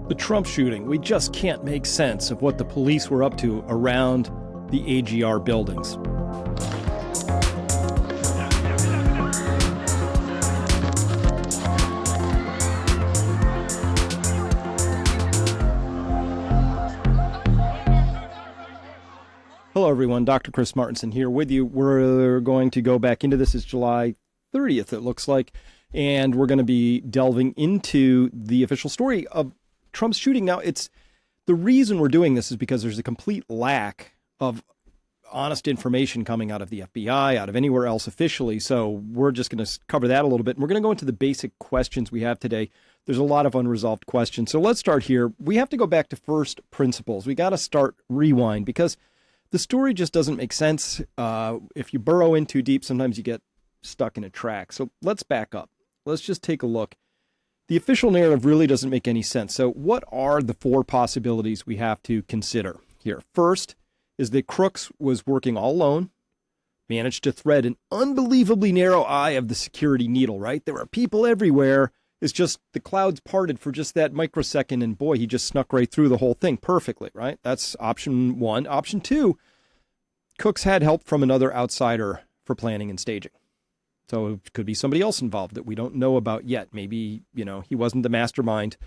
The Trump shooting, we just can't make sense of what the police were up to around the AGR buildings. Hello, everyone. Dr. Chris Martenson here with you. We're going to go back into this. It's July 30th, it looks like, and we're going to be delving into the official story of Trump's shooting. Now, it's the reason we're doing this is because there's a complete lack of honest information coming out of the FBI, out of anywhere else officially. So we're just going to cover that a little bit. And we're going to go into the basic questions we have today. There's a lot of unresolved questions. So let's start here. We have to go back to first principles. We got to start rewind because the story just doesn't make sense. If you burrow in too deep, sometimes you get stuck in a track. So let's back up. Let's just take a look. The official narrative really doesn't make any sense. So what are the four possibilities we have to consider here? First is that Crooks was working all alone, managed to thread an unbelievably narrow eye of the security needle, right? There are people everywhere. It's just the clouds parted for just that microsecond, and boy, he just snuck right through the whole thing perfectly, right? That's option one. Option two, Crooks had help from another outsider for planning and staging. So it could be somebody else involved that we don't know about yet. Maybe, he wasn't the mastermind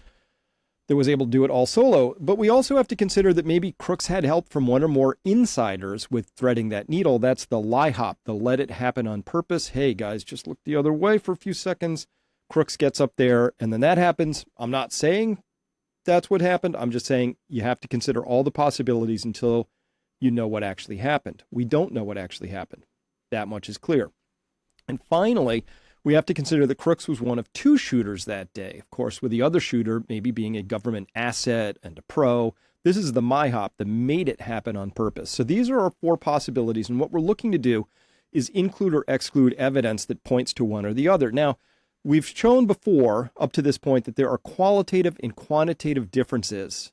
that was able to do it all solo. But we also have to consider that maybe Crooks had help from one or more insiders with threading that needle. That's the lie hop, the let it happen on purpose. Hey, guys, just look the other way for a few seconds. Crooks gets up there, and then that happens. I'm not saying that's what happened. I'm just saying you have to consider all the possibilities until you know what actually happened. We don't know what actually happened. That much is clear. And finally, we have to consider that Crooks was one of two shooters that day. Of course, with the other shooter maybe being a government asset and a pro. This is the MIHOP that made it happen on purpose. So these are our four possibilities. And what we're looking to do is include or exclude evidence that points to one or the other. Now, we've shown before up to this point that there are qualitative and quantitative differences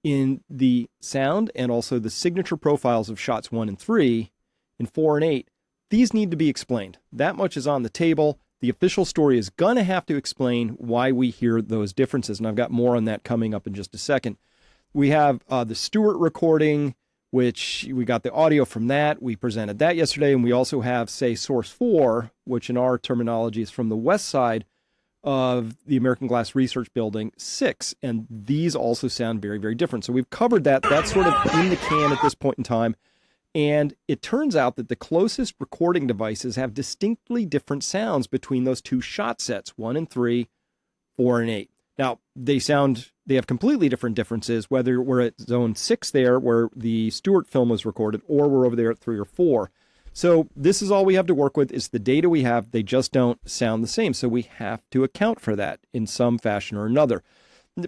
in the sound and also the signature profiles of shots 1 and 3 and 4 and 8. These need to be explained. That much is on the table. The official story is going to have to explain why we hear those differences. And I've got more on that coming up in just a second. We have the Stewart recording, which we got the audio from that. We presented that yesterday. And we also have, say, source 4, which in our terminology is from the west side of the American Glass Research Building 6. And these also sound very, very different. So we've covered that. That's sort of in the can at this point in time. And it turns out that the closest recording devices have distinctly different sounds between those two shot sets, 1 and 3, 4 and 8. Now, they have completely different differences, whether we're at zone 6 there, where the Stewart film was recorded, or we're over there at 3 or 4. So this is all we have to work with is the data we have. They just don't sound the same. So we have to account for that in some fashion or another.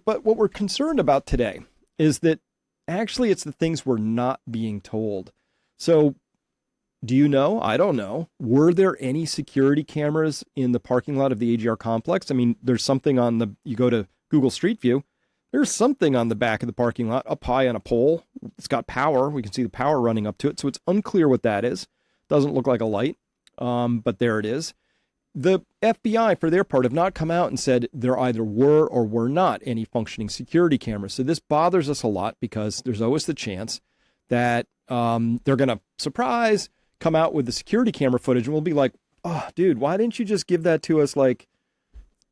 But what we're concerned about today is that actually it's the things we're not being told. So do you know? I don't know. Were there any security cameras in the parking lot of the AGR complex? I mean, there's something you go to Google Street View, there's something on the back of the parking lot up high on a pole. It's got power. We can see the power running up to it. So it's unclear what that is. Doesn't look like a light, but there it is. The FBI, for their part, have not come out and said there either were or were not any functioning security cameras. So this bothers us a lot because there's always the chance that they're going to come out with the security camera footage and we'll be like, oh, dude, why didn't you just give that to us like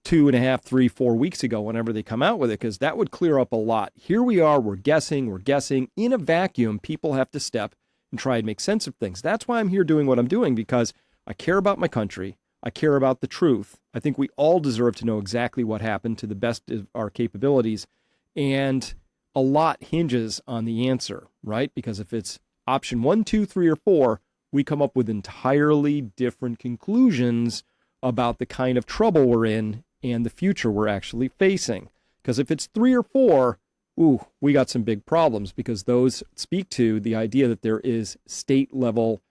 2.5, 3, 4 weeks ago whenever they come out with it? Because that would clear up a lot. Here we are, we're guessing. In a vacuum, people have to step and try and make sense of things. That's why I'm here doing what I'm doing, because I care about my country. I care about the truth. I think we all deserve to know exactly what happened to the best of our capabilities. And a lot hinges on the answer, right? Because if it's option 1, 2, 3, or 4, we come up with entirely different conclusions about the kind of trouble we're in and the future we're actually facing. Because if it's 3 or 4, we got some big problems, because those speak to the idea that there is state level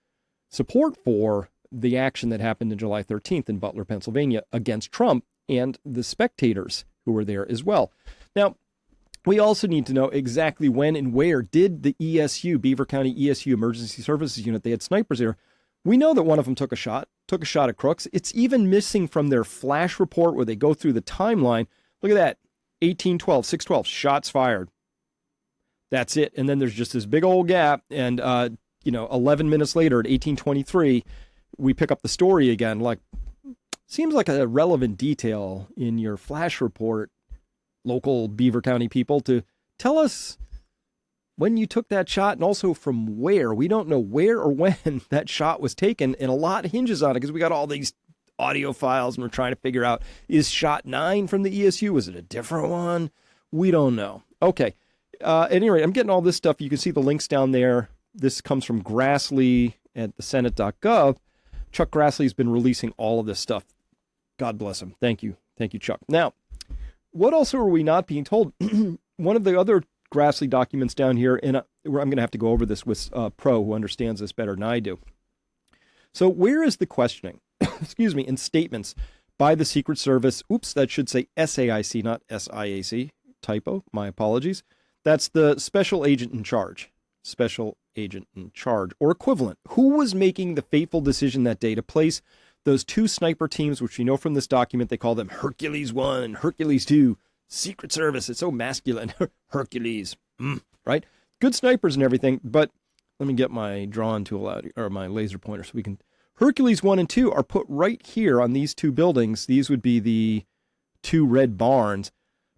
support for the action that happened on July 13th in Butler, Pennsylvania against Trump and the spectators who were there as well. Now, we also need to know exactly when and where did the ESU, Beaver County ESU Emergency Services Unit, they had snipers there. We know that one of them took a shot at Crooks. It's even missing from their flash report where they go through the timeline. Look at that. 1812, 612, shots fired. That's it. And then there's just this big old gap. And, 11 minutes later at 1823, we pick up the story again. Like, seems like a relevant detail in your flash report, local Beaver County people, to tell us when you took that shot and also from where. We don't know where or when that shot was taken, and a lot hinges on it because we got all these audio files and we're trying to figure out, is shot 9 from the ESU? Was it a different one? We don't know. Okay. At any rate, I'm getting all this stuff. You can see the links down there. This comes from Grassley at the Senate.gov. Chuck Grassley's been releasing all of this stuff. God bless him. Thank you. Thank you, Chuck. Now, what else are we not being told? One of the other Grassley documents down here, and I'm going to have to go over this with Pro, who understands this better than I do. So where is the questioning, excuse me, in statements by the Secret Service? Oops, that should say SAIC, not SIAC. Typo. My apologies. That's the special agent in charge. Special agent in charge, or equivalent. Who was making the fateful decision that day to place those 2 sniper teams, which we know from this document, they call them Hercules 1 and Hercules 2. Secret Service, it's so masculine. Hercules, right? Good snipers and everything, but let me get my drawing tool out, or my laser pointer, so we can... Hercules 1 and 2 are put right here on these 2 buildings. These would be the 2 red barns.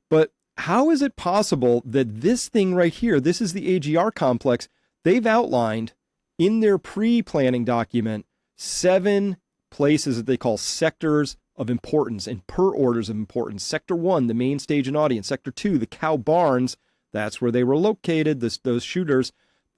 But how is it possible that this thing right here, this is the AGR complex, they've outlined in their pre-planning document 7 places that they call sectors of importance and per orders of importance. Sector 1, the main stage and audience. Sector 2, the cow barns. That's where they were located, those shooters.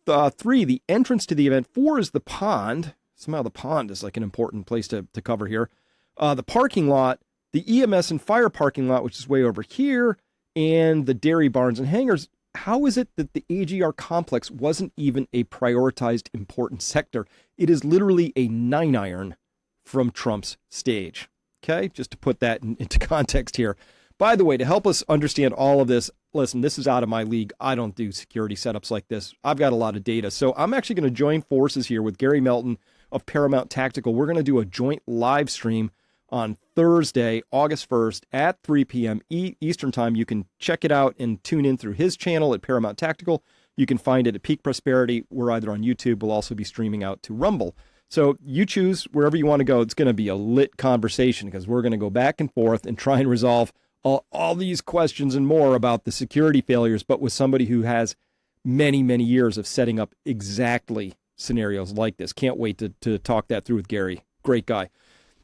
3, the entrance to the event. 4 is the pond. Somehow the pond is like an important place to cover here. The parking lot, the EMS and fire parking lot, which is way over here, and the dairy barns and hangars. How is it that the AGR complex wasn't even a prioritized important sector? It is literally a 9-iron from Trump's stage. Okay, just to put that into context here. By the way, to help us understand all of this, listen, this is out of my league. I don't do security setups like this. I've got a lot of data. So I'm actually going to join forces here with Gary Melton of Paramount Tactical. We're going to do a joint live stream on Thursday, August 1st at 3 p.m. Eastern Time. You can check it out and tune in through his channel at Paramount Tactical. You can find it at Peak Prosperity. We're either on YouTube. We'll also be streaming out to Rumble. So you choose wherever you want to go. It's going to be a lit conversation because we're going to go back and forth and try and resolve all these questions and more about the security failures, but with somebody who has many, many years of setting up exactly scenarios like this. Can't wait to talk that through with Gary. Great guy.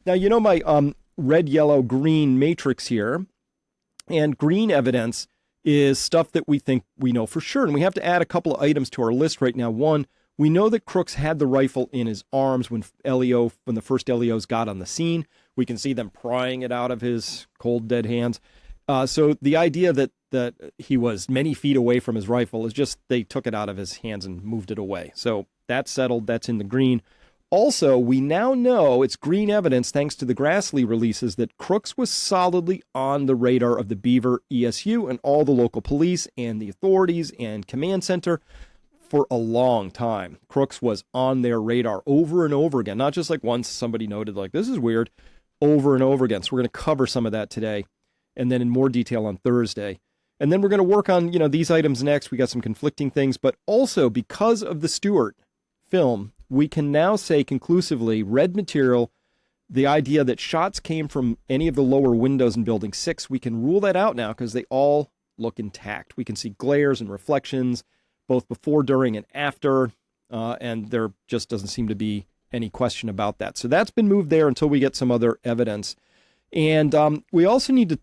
Now, you know my red, yellow, green matrix here, and green evidence is stuff that we think we know for sure. And we have to add a couple of items to our list right now. One, we know that Crooks had the rifle in his arms when the first LEOs got on the scene. We can see them prying it out of his cold, dead hands. So the idea that he was many feet away from his rifle is just they took it out of his hands and moved it away. So that's settled. That's in the green. Also, we now know it's green evidence, thanks to the Grassley releases, that Crooks was solidly on the radar of the Beaver ESU and all the local police and the authorities and command center for a long time. Crooks was on their radar over and over again, not just like once somebody noted like, this is weird, over and over again. So we're going to cover some of that today and then in more detail on Thursday. And then we're going to work on, these items next. We got some conflicting things, but also because of the Stewart film, we can now say conclusively, red material, the idea that shots came from any of the lower windows in Building 6, we can rule that out now because they all look intact. We can see glares and reflections both before, during, and after, and there just doesn't seem to be any question about that. So that's been moved there until we get some other evidence. And we also need to,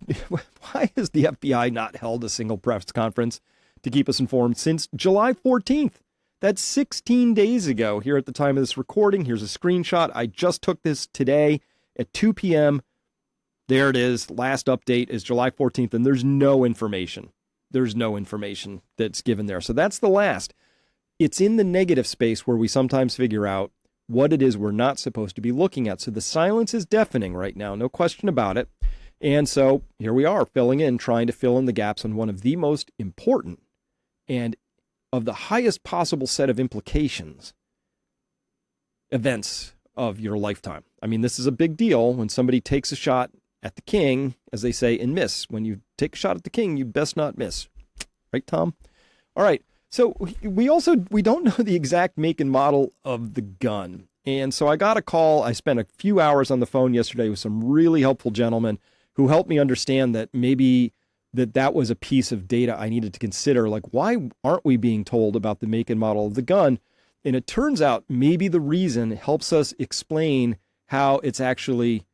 why has the FBI not held a single press conference to keep us informed since July 14th? That's 16 days ago here at the time of this recording. Here's a screenshot. I just took this today at 2 p.m. There it is. Last update is July 14th, and there's no information. There's no information that's given there. So that's the last. It's in the negative space where we sometimes figure out what it is we're not supposed to be looking at. So the silence is deafening right now, no question about it. And so here we are trying to fill in the gaps on one of the most important and of the highest possible set of implications events of your lifetime. I mean, this is a big deal when somebody takes a shot at the king, as they say, and miss. When you take a shot at the king, you best not miss. Right, Tom? All right. So we don't know the exact make and model of the gun. And so I got a call. I spent a few hours on the phone yesterday with some really helpful gentlemen who helped me understand that maybe that was a piece of data I needed to consider. Like, why aren't we being told about the make and model of the gun? And it turns out maybe the reason helps us explain how it's actually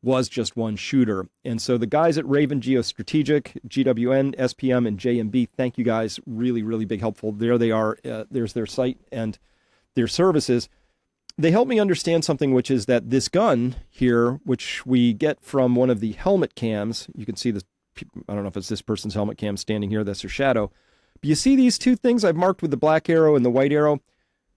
was just one shooter. And so the guys at Raven Geostrategic, GWN, SPM, and JMB, thank you guys. Really, really big helpful. There they are. There's their site and their services. They helped me understand something, which is that this gun here, which we get from one of the helmet cams, you can see this, I don't know if it's this person's helmet cam standing here, that's their shadow. But you see these two things I've marked with the black arrow and the white arrow?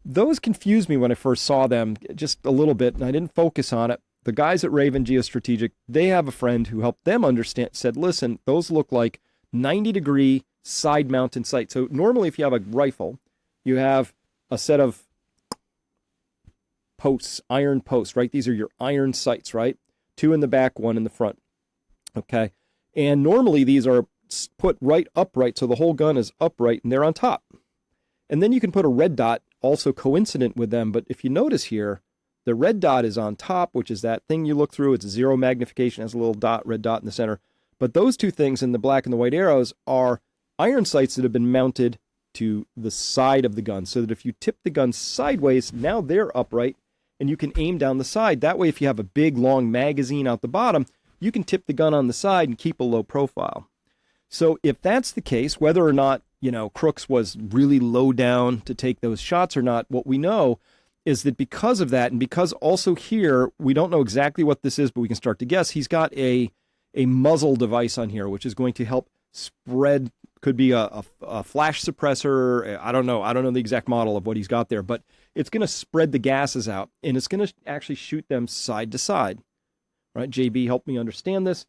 Those confused me when I first saw them just a little bit, and I didn't focus on it. The guys at Raven Geostrategic, they have a friend who helped them understand, said, listen, those look like 90-degree side-mounted sights. So normally if you have a rifle, you have a set of posts, iron posts, right? These are your iron sights, right? 2 in the back, 1 in the front. Okay. And normally these are put right upright, so the whole gun is upright and they're on top. And then you can put a red dot also coincident with them. But if you notice here, the red dot is on top, which is that thing you look through. It's 0 magnification, has a little dot, red dot in the center. But those two things in the black and the white arrows are iron sights that have been mounted to the side of the gun, so that if you tip the gun sideways, now they're upright and you can aim down the side. That way, if you have a big, long magazine out the bottom, you can tip the gun on the side and keep a low profile. So if that's the case, whether or not, Crooks was really low down to take those shots or not, what we know is that because of that, and because also here, we don't know exactly what this is, but we can start to guess, he's got a muzzle device on here, which is going to help spread, could be a flash suppressor. I don't know the exact model of what he's got there, but it's going to spread the gases out, and it's going to actually shoot them side to side. Right? JB helped me understand this.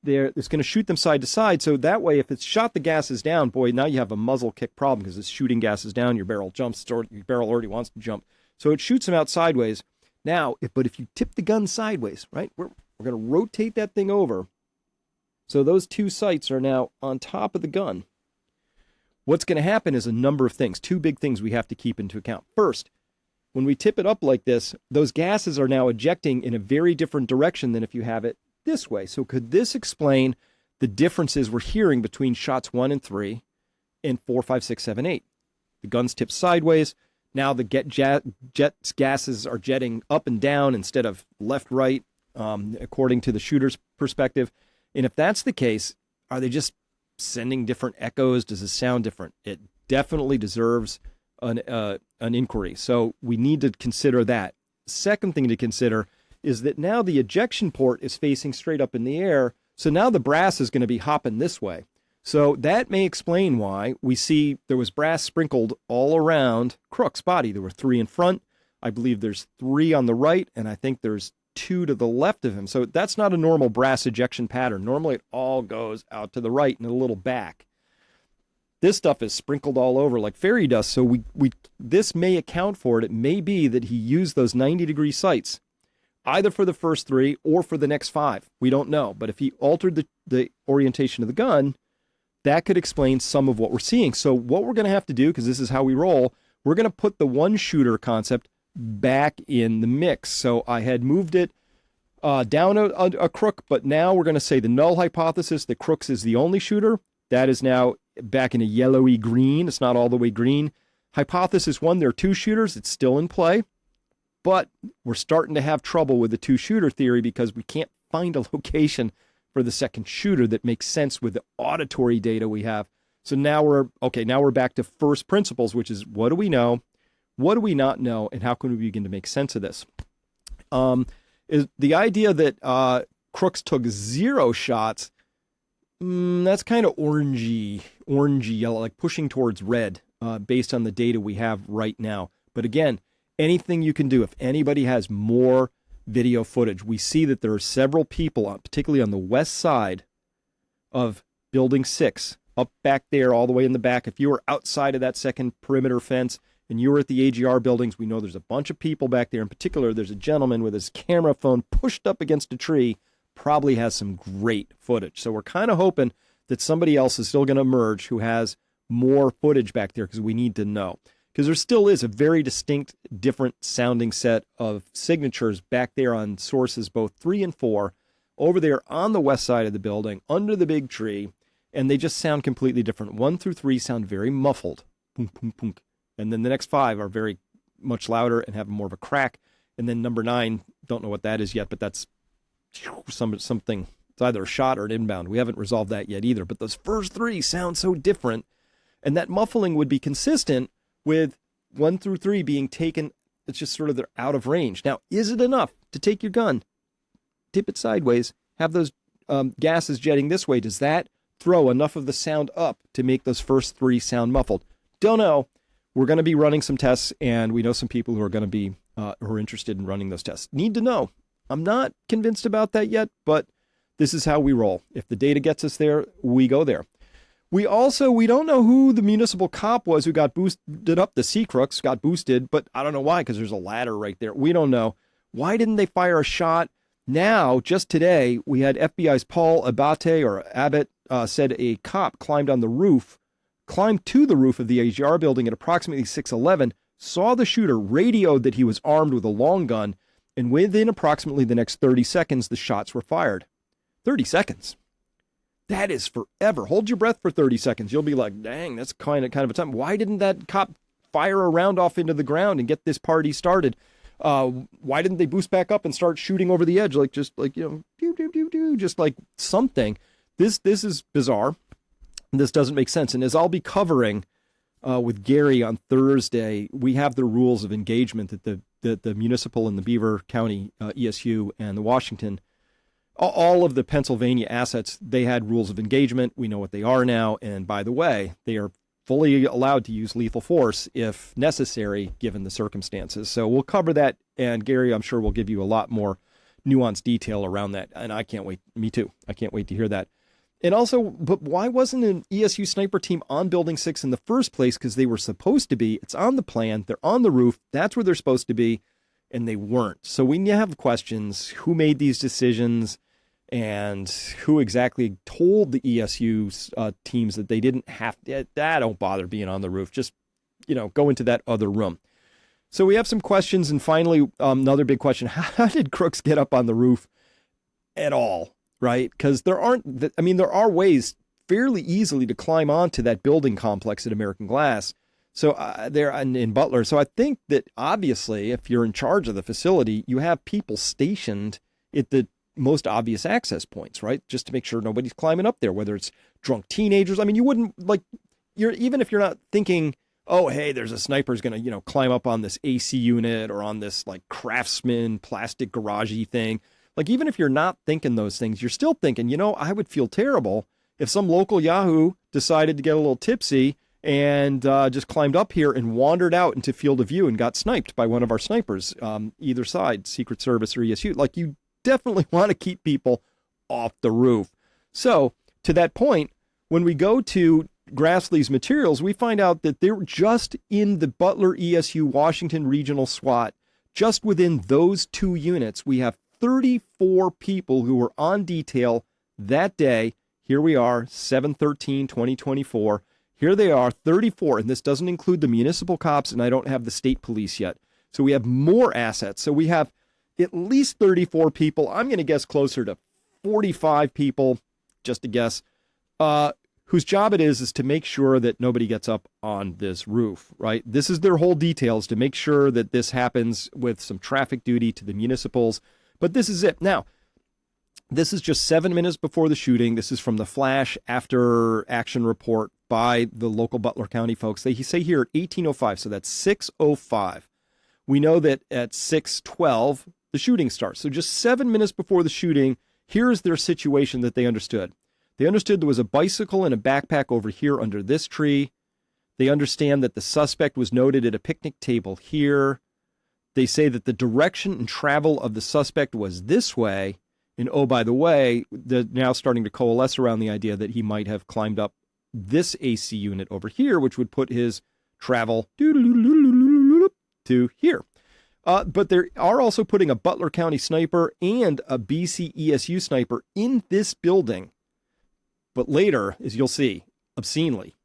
It's going to shoot them side to side, so that way, if it's shot the gases down, boy, now you have a muzzle kick problem because it's shooting gases down, your barrel jumps, your barrel already wants to jump. So it shoots them out sideways. Now, but if you tip the gun sideways, right, we're going to rotate that thing over. So those two sights are now on top of the gun. What's going to happen is a number of things, 2 big things we have to keep into account. First, when we tip it up like this, those gases are now ejecting in a very different direction than if you have it this way. So could this explain the differences we're hearing between shots 1 and 3 and 4, 5, 6, 7, 8? The gun's tipped sideways. Now the jet's gases are jetting up and down instead of left, right, according to the shooter's perspective. And if that's the case, are they just sending different echoes? Does it sound different? It definitely deserves an inquiry. So we need to consider that. Second thing to consider is that now the ejection port is facing straight up in the air. So now the brass is going to be hopping this way. So that may explain why we see there was brass sprinkled all around Crook's body. There were 3 in front. I believe there's 3 on the right, and I think there's 2 to the left of him. So that's not a normal brass ejection pattern. Normally it all goes out to the right and a little back. This stuff is sprinkled all over like fairy dust. So this may account for it. It may be that he used those 90-degree sights either for the first 3 or for the next 5. We don't know. But if he altered the orientation of the gun, that could explain some of what we're seeing. So what we're going to have to do, because this is how we roll, we're going to put the one shooter concept back in the mix. So I had moved it down a Crook, but now we're going to say the null hypothesis that Crooks is the only shooter. That is now back in a yellowy green. It's not all the way green. Hypothesis 1, there are 2 shooters. It's still in play. But we're starting to have trouble with the 2-shooter theory because we can't find a location for the second shooter that makes sense with the auditory data we have. So now we're back to first principles, which is what do we know? What do we not know? And how can we begin to make sense of this? Is the idea that Crooks took 0 shots, that's kind of orangey yellow, like pushing towards red based on the data we have right now. But again, anything you can do, if anybody has more video footage, we see that there are several people, particularly on the west side of Building 6, up back there all the way in the back. If you were outside of that second perimeter fence and you were at the AGR buildings, we know there's a bunch of people back there. In particular, there's a gentleman with his camera phone pushed up against a tree probably has some great footage. So we're kind of hoping that somebody else is still going to emerge who has more footage back there, because we need to know. Because there still is a very distinct, different sounding set of signatures back there on sources, both 3 and 4, over there on the west side of the building, under the big tree, and they just sound completely different. 1 through 3 sound very muffled, punk, punk, punk. And then the next 5 are very much louder and have more of a crack. And then number 9, don't know what that is yet, but that's something. It's either a shot or an inbound. We haven't resolved that yet either. But those first 3 sound so different, and that muffling would be consistent with 1 through 3 being taken. It's just sort of they're out of range. Now, is it enough to take your gun, tip it sideways, have those gases jetting this way? Does that throw enough of the sound up to make those first 3 sound muffled? Don't know. We're going to be running some tests, and we know some people who are going to be who are interested in running those tests. Need to know. I'm not convinced about that yet, but this is how we roll. If the data gets us there, we go there. We don't know who the municipal cop was who got boosted up. The Sea Crooks got boosted, but I don't know why, because there's a ladder right there. We don't know. Why didn't they fire a shot? Now, just today, we had FBI's Paul Abbott said a cop climbed to the roof of the AGR building at approximately 6:11, saw the shooter, radioed that he was armed with a long gun, and within approximately the next 30 seconds, the shots were fired. 30 seconds. That is forever. Hold your breath for 30 seconds. You'll be like, dang, that's kind of a time. Why didn't that cop fire a round off into the ground and get this party started? Why didn't they boost back up and start shooting over the edge? Just like something. This is bizarre. This doesn't make sense. And as I'll be covering with Gary on Thursday, we have the rules of engagement that the municipal and the Beaver County ESU and the Washington, all of the Pennsylvania assets, they had rules of engagement. We know what they are now. And by the way, they are fully allowed to use lethal force if necessary, given the circumstances. So we'll cover that. And Gary, I'm sure, will give you a lot more nuanced detail around that. And I can't wait. Me too. I can't wait to hear that. And also, but why wasn't an ESU sniper team on Building 6 in the first place? Because they were supposed to be. It's on the plan. They're on the roof. That's where they're supposed to be. And they weren't. So we have questions. Who made these decisions? And who exactly told the ESU teams that they didn't have to? Don't bother being on the roof. Just, go into that other room. So we have some questions. And finally, another big question. How did crooks get up on the roof at all? Right? Because there are ways fairly easily to climb onto that building complex at American Glass. So they're in Butler. So I think that obviously, if you're in charge of the facility, you have people stationed at the most obvious access points, right? Just to make sure nobody's climbing up there, whether it's drunk teenagers. You wouldn't even if you're not thinking, oh, hey, there's a sniper's going to, climb up on this AC unit or on this Craftsman plastic garagey thing. Even if you're not thinking those things, you're still thinking, I would feel terrible if some local Yahoo decided to get a little tipsy and just climbed up here and wandered out into field of view and got sniped by one of our snipers, either side, Secret Service or ESU. You definitely want to keep people off the roof. So to that point, when we go to Grassley's materials, we find out that they're just in the Butler ESU Washington Regional SWAT, just within those 2 units, we have 34 people who were on detail that day. Here we are, 7/13/2024. Here they are, 34, and this doesn't include the municipal cops, and I don't have the state police yet. So we have more assets. So we have at least 34 people. I'm going to guess closer to 45 people, just a guess, whose job it is to make sure that nobody gets up on this roof, right? This is their whole details, to make sure that this happens with some traffic duty to the municipals. But this is it. Now, this is just 7 minutes before the shooting. This is from the flash after action report by the local Butler County folks. They say here at 18:05, so that's 6:05. We know that at 6:12, the shooting starts. So just 7 minutes before the shooting, here's their situation that they understood. They understood there was a bicycle and a backpack over here under this tree. They understand that the suspect was noted at a picnic table here. They say that the direction and travel of the suspect was this way. And oh, by the way, they're now starting to coalesce around the idea that he might have climbed up this AC unit over here, which would put his travel to here. But they are also putting a Butler County sniper and a BC ESU sniper in this building. But later, as you'll see, obscenely,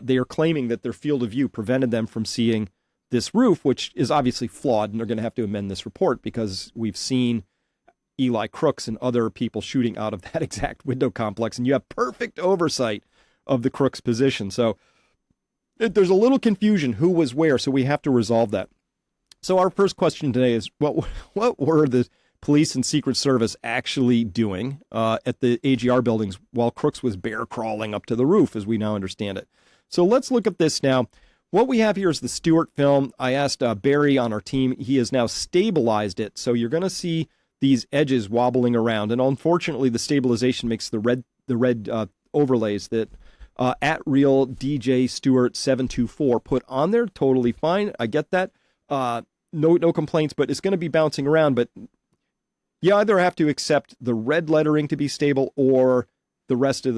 they are claiming that their field of view prevented them from seeing this roof, which is obviously flawed, and they're going to have to amend this report because we've seen Eli Crooks and other people shooting out of that exact window complex, and you have perfect oversight of the Crooks position. So there's a little confusion who was where, so we have to resolve that. So our first question today is, what were the police and Secret Service actually doing at the AGR buildings while Crooks was bear crawling up to the roof, as we now understand it? So let's look at this now. What we have here is the Stewart film. I asked Barry on our team. He has now stabilized it, so you're going to see these edges wobbling around. And unfortunately, the stabilization makes the red overlays that at real DJ Stewart 724 put on there totally fine. I get that. No complaints, but it's going to be bouncing around. But you either have to accept the red lettering to be stable or the rest of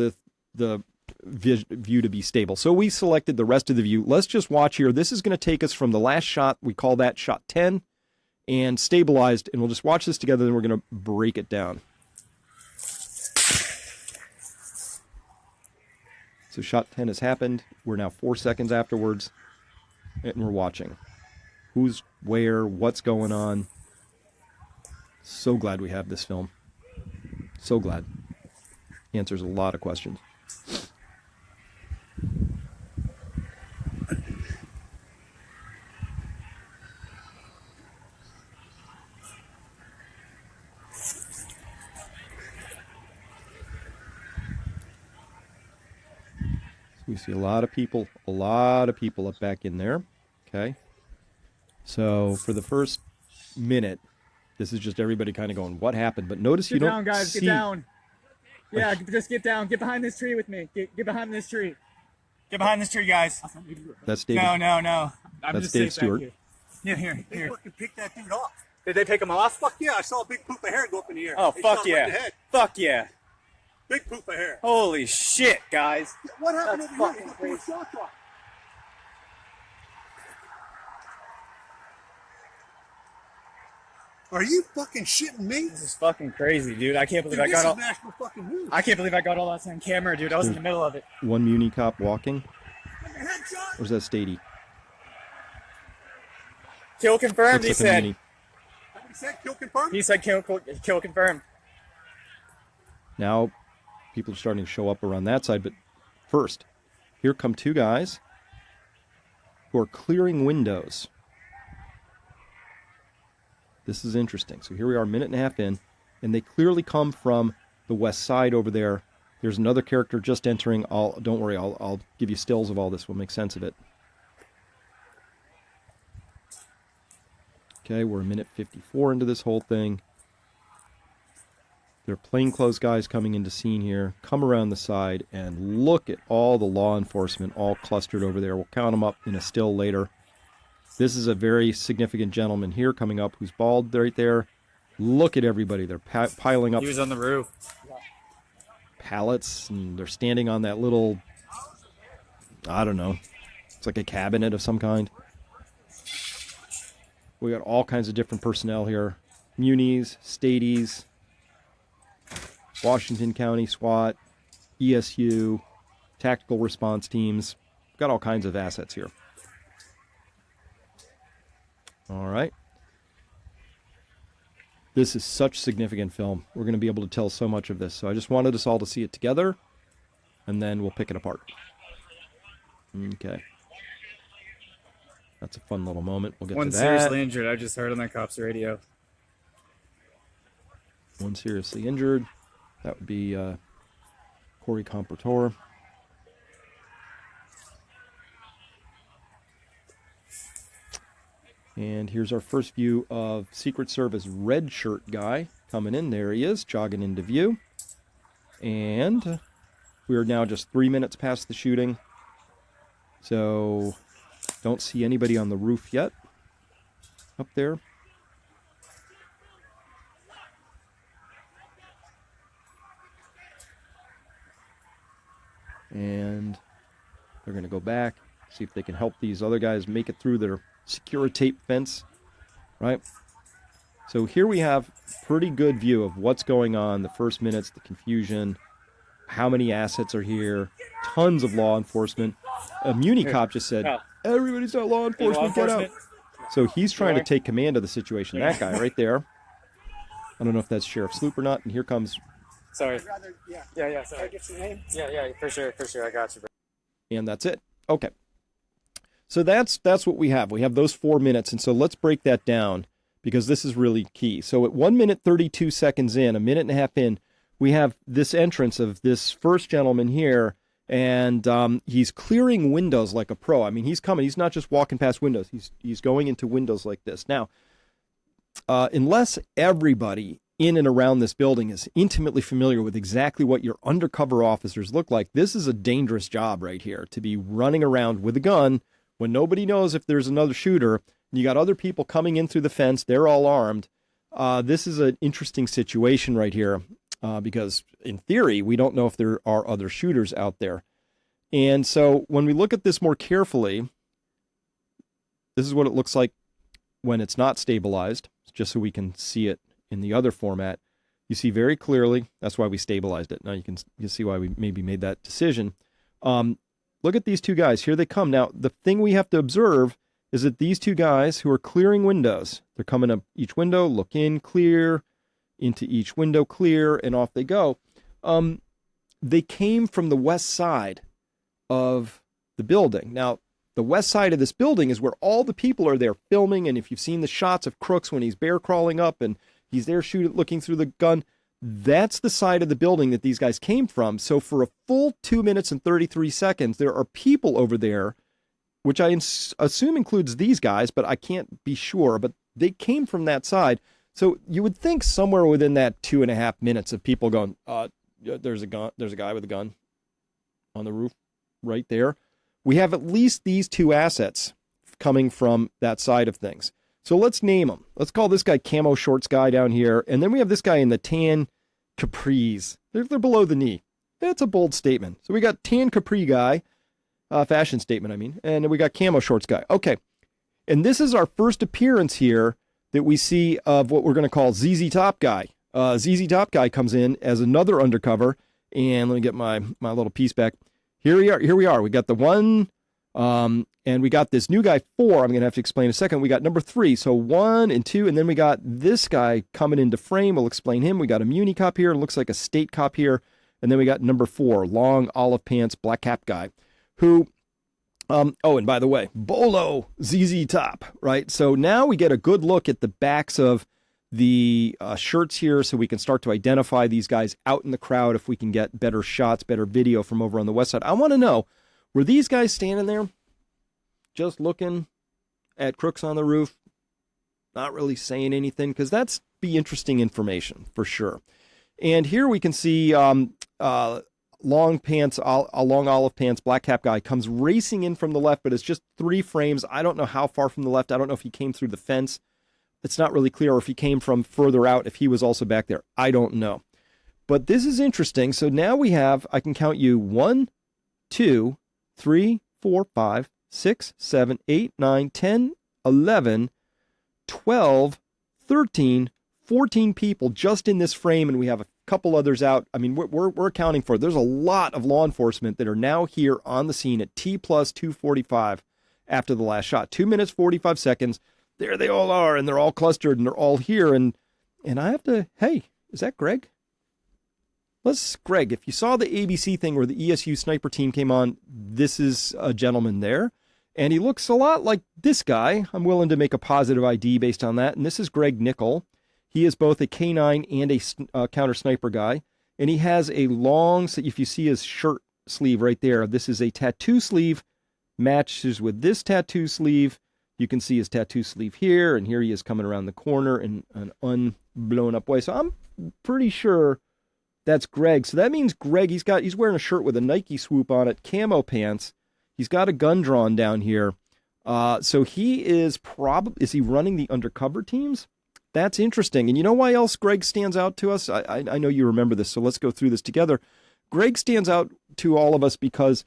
the view to be stable. So we selected the rest of the view. Let's just watch here. This is going to take us from the last shot. We call that shot 10 and stabilized. And we'll just watch this together. Then we're going to break it down. So shot 10 has happened. We're now 4 seconds afterwards. And we're watching. Who's where, what's going on. So glad we have this film. So glad. Answers a lot of questions. We see a lot of people up back in there. Okay. So for the first minute, this is just everybody kind of going, what happened? But notice you don't see... Get down, guys. Get down. Yeah, just get down. Get behind this tree with me. Get behind this tree. Get behind this tree, guys. That's David. No. That's Dave Stewart. Yeah, here. They fucking picked that dude off. Did they pick him off? Fuck yeah, I saw a big poop of hair go up in the air. Oh, They fuck shot him right yeah. in the head. Fuck yeah. Big poop of hair. Holy shit, guys. What happened That's over here? fucking He fucking shot off. Are you fucking shitting me? This is fucking crazy, dude. I can't believe Dude, I got all... national fucking news. I can't believe I got all that on camera, dude. I was in the middle of it. One Muni cop walking. Headshot. Or is that Stady? Kill confirmed, Looks he like a said. Muni. He said kill confirmed. He said kill confirmed. Now, people are starting to show up around that side. But first, here come two guys who are clearing windows. This is interesting. So here we are, a minute and a half in, and they clearly come from the west side over there. There's another character just entering. Don't worry, I'll give you stills of all this. We'll make sense of it. Okay, we're a minute 54 into this whole thing. There are plainclothes guys coming into scene here. Come around the side and look at all the law enforcement all clustered over there. We'll count them up in a still later. This is a very significant gentleman here coming up who's bald right there. Look at everybody. They're piling up. He was on the roof. Pallets, and they're standing on that little, I don't know, it's like a cabinet of some kind. We got all kinds of different personnel here. Munis, Stadies, Washington County SWAT, ESU, tactical response teams. We've got all kinds of assets here. All right. This is such significant film. We're going to be able to tell so much of this. So I just wanted us all to see it together, and then we'll pick it apart. Okay. That's a fun little moment. We'll get One to that. seriously injured. I just heard on that cop's radio. One seriously injured. That would be Corey Comperator. And here's our first view of Secret Service red shirt guy coming in. There he is, jogging into view. And we are now just 3 minutes past the shooting. So don't see anybody on the roof yet. Up there. And they're going to go back, see if they can help these other guys make it through their secure tape fence right? So here we have pretty good view of what's going on, the first minutes, the confusion, how many assets are here, tons of law enforcement. A Muni cop just said, everybody's not law enforcement, get out. So he's trying to take command of the situation. That guy right there. I don't know if that's Sheriff Sloop or not. And here comes... Sorry. Yeah. Sorry. Get your name? Yeah, for sure. I got you. And that's it. Okay. So that's what we have. We have those 4 minutes. And so let's break that down because this is really key. So at 1 minute 32 seconds in, a minute and a half in, we have this entrance of this first gentleman here, and he's clearing windows like a pro. I mean, he's coming. He's not just walking past windows. He's going into windows like this. Now, unless everybody in and around this building is intimately familiar with exactly what your undercover officers look like, this is a dangerous job right here, to be running around with a gun when nobody knows if there's another shooter. You got other people coming in through the fence. They're all armed. This is an interesting situation right here because, in theory, we don't know if there are other shooters out there. And so when we look at this more carefully, this is what it looks like when it's not stabilized, just so we can see it in the other format. You see very clearly, that's why we stabilized it. Now you can see why we maybe made that decision. Look at these two guys. Here they come. Now, the thing we have to observe is that these two guys who are clearing windows, they're coming up each window, look in, clear, into each window, clear, and off they go. They came from the west side of the building. Now, the west side of this building is where all the people are there filming, and if you've seen the shots of Crooks when he's bear crawling up and he's there looking through the gun, that's the side of the building that these guys came from. So for a full 2 minutes and 33 seconds, there are people over there, which I assume includes these guys, but I can't be sure. But they came from that side. So you would think somewhere within that 2.5 minutes of people going, there's a guy with a gun on the roof right there. We have at least these two assets coming from that side of things. So let's name them. Let's call this guy Camo Shorts Guy down here. And then we have this guy in the tan capris. They're below the knee. That's a bold statement. So we got tan capri guy, fashion statement, I mean. And then we got Camo Shorts Guy. Okay. And this is our first appearance here that we see of what we're going to call ZZ Top Guy. ZZ Top Guy comes in as another undercover. And let me get my little piece back. Here we are. We got the one, and we got this new guy 4. I'm going to have to explain in a second. We got number 3. So 1 and 2, and then we got this guy coming into frame. We'll explain him. We got a Muni cop here. It looks like a state cop here. And then we got number 4, long olive pants, black cap guy, who, oh, and by the way, Bolo ZZ Top, right? So now we get a good look at the backs of the shirts here so we can start to identify these guys out in the crowd if we can get better shots, better video from over on the west side. I want to know, were these guys standing there just looking at Crooks on the roof, not really saying anything? Because that's be interesting information for sure. And here we can see long pants, a long olive pants, black cap guy comes racing in from the left, but it's just 3 frames. I don't know how far from the left. I don't know if he came through the fence. It's not really clear, or if he came from further out, if he was also back there. I don't know. But this is interesting. So now we have, I can count you 1, 2, 3, 4, 5, 6, 7, 8, 9, 10, 11, 12, 13, 14 people just in this frame, and we have a couple others out. I mean, we're accounting for it. There's a lot of law enforcement that are now here on the scene at T plus 245 after the last shot. 2 minutes, 45 seconds. There they all are, and they're all clustered, and they're all here. And I have to, hey, is that Greg? Greg, if you saw the ABC thing where the ESU sniper team came on, this is a gentleman there. And he looks a lot like this guy. I'm willing to make a positive ID based on that. And this is Greg Nickel. He is both a K9 and a counter sniper guy. And he has a long, if you see his shirt sleeve right there, this is a tattoo sleeve, matches with this tattoo sleeve. You can see his tattoo sleeve here, and here he is coming around the corner in an unblown up way. So I'm pretty sure that's Greg. So that means Greg, he's wearing a shirt with a Nike swoop on it, camo pants. He's got a gun drawn down here. So he is he running the undercover teams? That's interesting. And you know why else Greg stands out to us? I know you remember this, so let's go through this together. Greg stands out to all of us because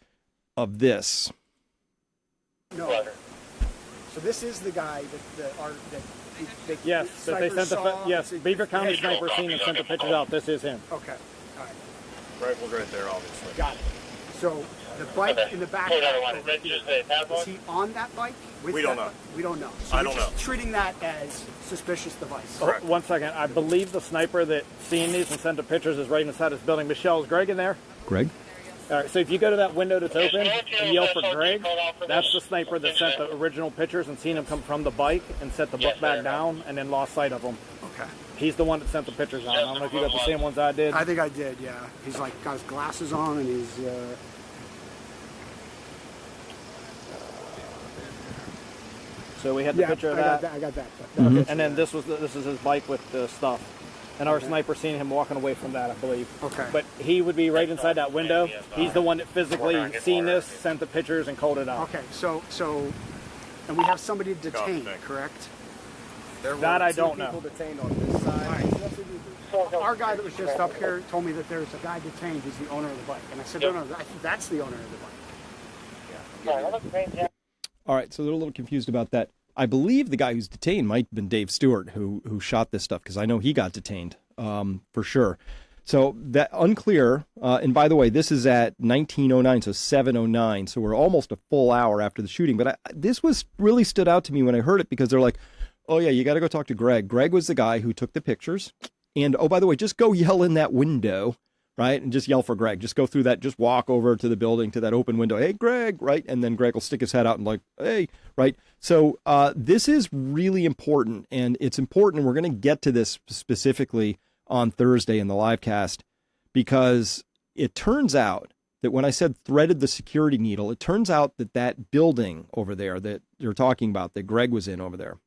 of this. No. So this is the guy that Yes, that they sniper sent saw- yes, Beaver County sniper seen and sent the pictures out. This is him. Okay, all right, Rifle's right there, obviously. got it. So the bike in the back. Is he on that bike? With We don't that know. bike? We don't know. So I you're don't just know. treating that as suspicious device. Oh, one second. I believe the sniper that seen these and sent the pictures is right inside this building. Michelle, is Greg in there? Greg? All right, so if you go to that window that's open and yell for Greg, that's the sniper that sent the original pictures and seen him come from the bike and set the book back down and then lost sight of him. Okay. He's the one that sent the pictures out. I don't know if you got the same ones I did. I think I did. Yeah. He's like got his glasses on and he's. So we had the picture of that. I got that. And then this is his bike with the stuff. And our sniper seen him walking away from that, I believe. Okay. But he would be right inside that window. He's the one that physically seen this, sent the pictures, and called it out. Okay. So, and we have somebody detained, correct? That I don't know. Detained on this side. Our guy that was just up here told me that there's a guy detained who's the owner of the bike. And I said, no, I think that's the owner of the bike. All right, so they're a little confused about that. I believe the guy who's detained might have been Dave Stewart, who shot this stuff, because I know he got detained for sure. So that unclear. And by the way, this is at 19:09, so 7:09. So we're almost a full hour after the shooting. But this was really stood out to me when I heard it, because they're like, "Oh yeah, you got to go talk to Greg. Greg was the guy who took the pictures. And oh, by the way, just go yell in that window." Right? And just yell for Greg. Just go through that. Just walk over to the building, to that open window. Hey, Greg, right? And then Greg will stick his head out and like, hey, right? So this is really important. And it's important. And we're going to get to this specifically on Thursday in the live cast, because it turns out that when I said threaded the security needle, it turns out that that building over there that you're talking about, that Greg was in over there,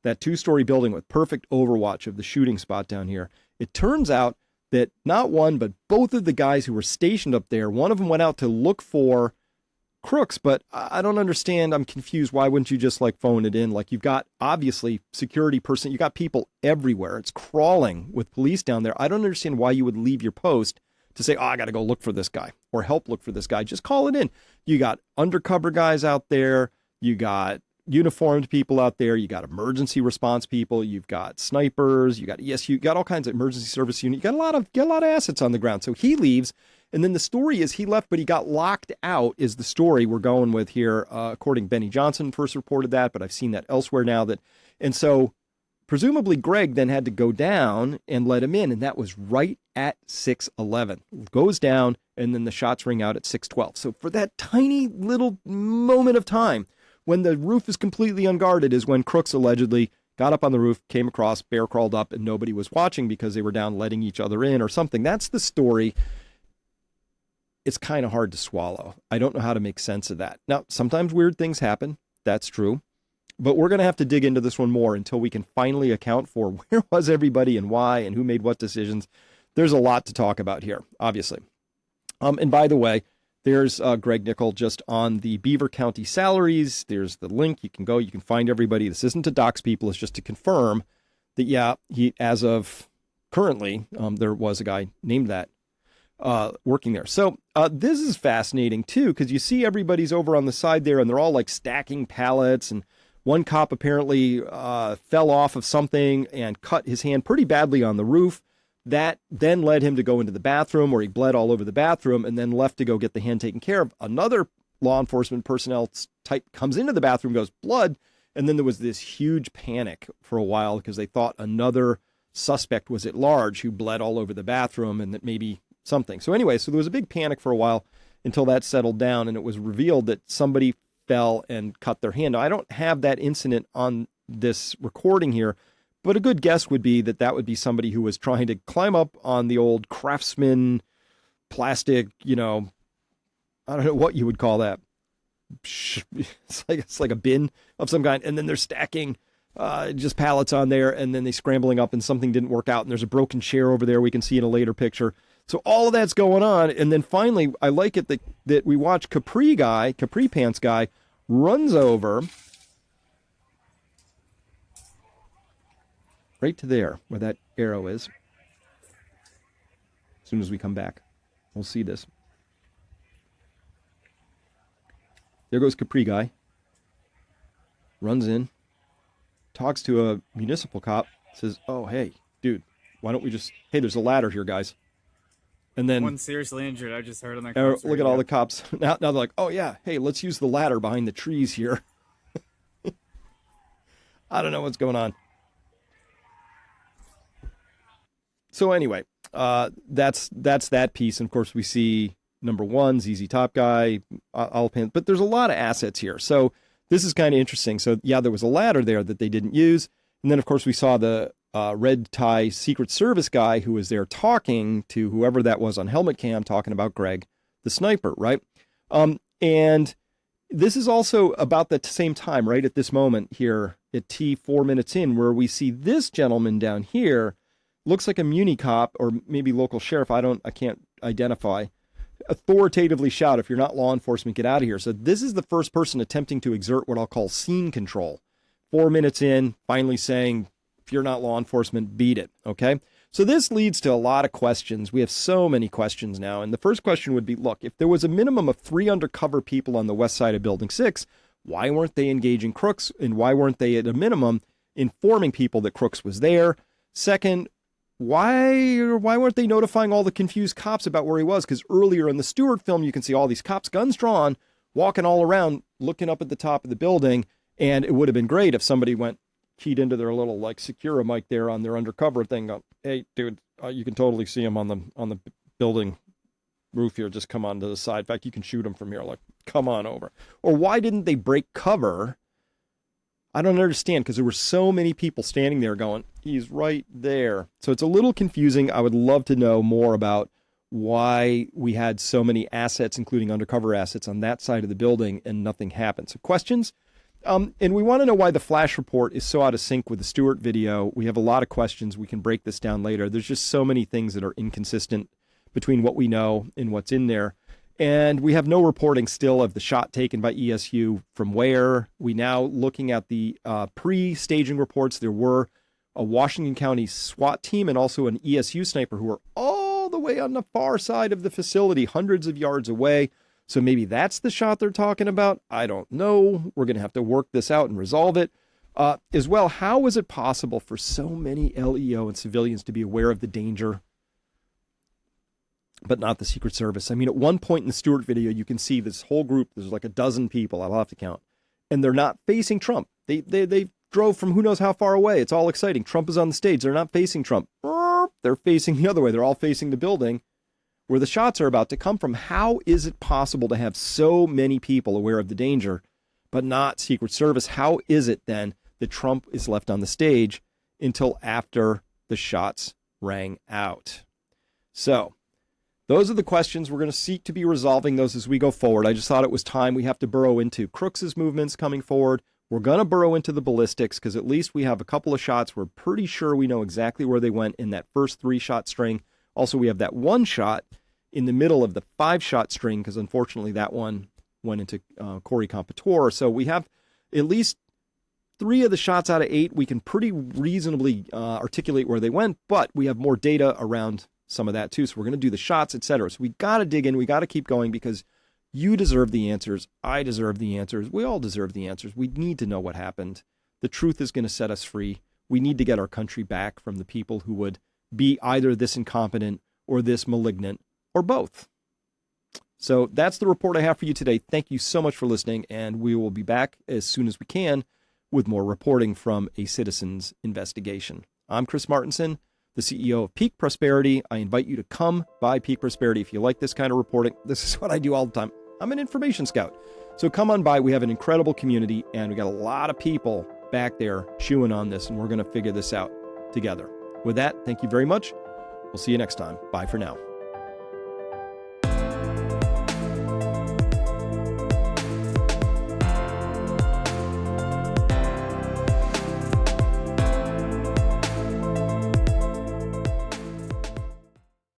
that 2-story building with perfect overwatch of the shooting spot down here, it turns out that not one, but both of the guys who were stationed up there, one of them went out to look for crooks, but I don't understand. I'm confused. Why wouldn't you just like phone it in? Like, you've got obviously security person, you got people everywhere. It's crawling with police down there. I don't understand why you would leave your post to say, oh, I got to go look for this guy or help look for this guy. Just call it in. You got undercover guys out there. You got uniformed people out there. You got emergency response people. You've got snipers. You got all kinds of emergency service unit. You got a lot of assets on the ground. So he leaves, and then the story is he left, but he got locked out. Is the story we're going with here? According to Benny Johnson, first reported that, but I've seen that elsewhere now. And so presumably Greg then had to go down and let him in, and that was right at 6:11. Goes down, and then the shots ring out at 6:12. So for that tiny little moment of time, when the roof is completely unguarded, is when crooks allegedly got up on the roof, came across, bear crawled up, and nobody was watching because they were down letting each other in or something. That's the story. It's kind of hard to swallow. I don't know how to make sense of that. Now, sometimes weird things happen. That's true. But we're going to have to dig into this one more until we can finally account for where was everybody and why and who made what decisions. There's a lot to talk about here, obviously. And by the way, there's Greg Nickel just on the Beaver County salaries. There's the link. You can go. You can find everybody. This isn't to dox people. It's just to confirm that, yeah, he, as of currently, there was a guy named that working there. So this is fascinating, too, because you see everybody's over on the side there, and they're all like stacking pallets. And one cop apparently fell off of something and cut his hand pretty badly on the roof. That then led him to go into the bathroom, where he bled all over the bathroom, and then left to go get the hand taken care of. Another law enforcement personnel type comes into the bathroom, goes blood, and then there was this huge panic for a while because they thought another suspect was at large who bled all over the bathroom and that maybe something. So anyway, so there was a big panic for a while until that settled down, and it was revealed that somebody fell and cut their hand. Now, I don't have that incident on this recording here, but a good guess would be that that would be somebody who was trying to climb up on the old Craftsman plastic, I don't know what you would call that. It's like a bin of some kind. And then they're stacking just pallets on there, and then they scrambling up, and something didn't work out. And there's a broken chair over there we can see in a later picture. So all of that's going on. And then finally, I like it that we watch Capri Pants guy runs over right to there where that arrow is. As soon as we come back, we'll see this. There goes Capri guy. Runs in. talks to a municipal cop, says, "Oh, hey, dude, why don't we just, hey, there's a ladder here, guys." And then One seriously injured. I just heard on that. look at all the cops. Now they're like, "Oh yeah, hey, let's use the ladder behind the trees here." I don't know what's going on. So anyway, that's that piece. And of course, we see number one, ZZ Top Guy, but there's a lot of assets here. So this is kind of interesting. So yeah, there was a ladder there that they didn't use. And then of course we saw the red tie Secret Service guy who was there talking to whoever that was on helmet cam, talking about Greg, the sniper, right? And this is also about the same time, right at this moment here at T 4 minutes in, where we see this gentleman down here, looks like a Muni cop or maybe local sheriff. I can't identify. Authoritatively shout, "If you're not law enforcement, get out of here." So this is the first person attempting to exert what I'll call scene control. 4 minutes in, finally saying, "If you're not law enforcement, beat it." Okay. So this leads to a lot of questions. We have so many questions now. And the first question would be, look, if there was a minimum of 3 undercover people on the west side of Building 6, why weren't they engaging crooks? And why weren't they at a minimum informing people that crooks was there? Second, why weren't they notifying all the confused cops about where he was? Because earlier in the Stewart film, you can see all these cops, guns drawn, walking all around, looking up at the top of the building. And it would have been great if somebody keyed into their little like Secura mic there on their undercover thing. Go, "Hey, dude, you can totally see him on the building roof here. Just come on to the side. In fact, you can shoot him from here. Like, come on over." Or why didn't they break cover? I don't understand, because there were so many people standing there going, "He's right there." So it's a little confusing. I would love to know more about why we had so many assets, including undercover assets, on that side of the building and nothing happened. So questions? And we want to know why the flash report is so out of sync with the Stewart video. We have a lot of questions. We can break this down later. There's just so many things that are inconsistent between what we know and what's in there. And we have no reporting still of the shot taken by ESU from where. We now looking at the pre-staging reports. There were a Washington County SWAT team and also an ESU sniper who were all the way on the far side of the facility, hundreds of yards away. So maybe that's the shot they're talking about. I don't know. We're going to have to work this out and resolve it. As well, how is it possible for so many LEO and civilians to be aware of the danger, but not the Secret Service? I mean, at one point in the Stewart video, you can see this whole group, there's like a dozen people, I'll have to count, and they're not facing Trump. They drove from who knows how far away. It's all exciting. Trump is on the stage. They're not facing Trump. They're facing the other way. They're all facing the building where the shots are about to come from. How is it possible to have so many people aware of the danger, but not Secret Service? How is it then that Trump is left on the stage until after the shots rang out? So those are the questions. We're going to seek to be resolving those as we go forward. I just thought it was time. We have to burrow into Crooks's movements coming forward. We're going to burrow into the ballistics because at least we have a couple of shots. We're pretty sure we know exactly where they went in that first 3-shot string. Also, we have that one shot in the middle of the 5-shot string because unfortunately that one went into Corey Compouture. So we have at least 3 of the shots out of 8. We can pretty reasonably articulate where they went, but we have more data around some of that too. So we're going to do the shots, etc. So we got to dig in. We got to keep going because you deserve the answers. I deserve the answers. We all deserve the answers. We need to know what happened. The truth is going to set us free. We need to get our country back from the people who would be either this incompetent or this malignant or both. So that's the report I have for you today. Thank you so much for listening, and we will be back as soon as we can with more reporting from a citizen's investigation. I'm Chris Martenson, the CEO of Peak Prosperity. I invite you to come by Peak Prosperity if you like this kind of reporting. This is what I do all the time. I'm an information scout. So come on by. We have an incredible community, and we got a lot of people back there chewing on this, and we're going to figure this out together. With that, thank you very much. We'll see you next time. Bye for now.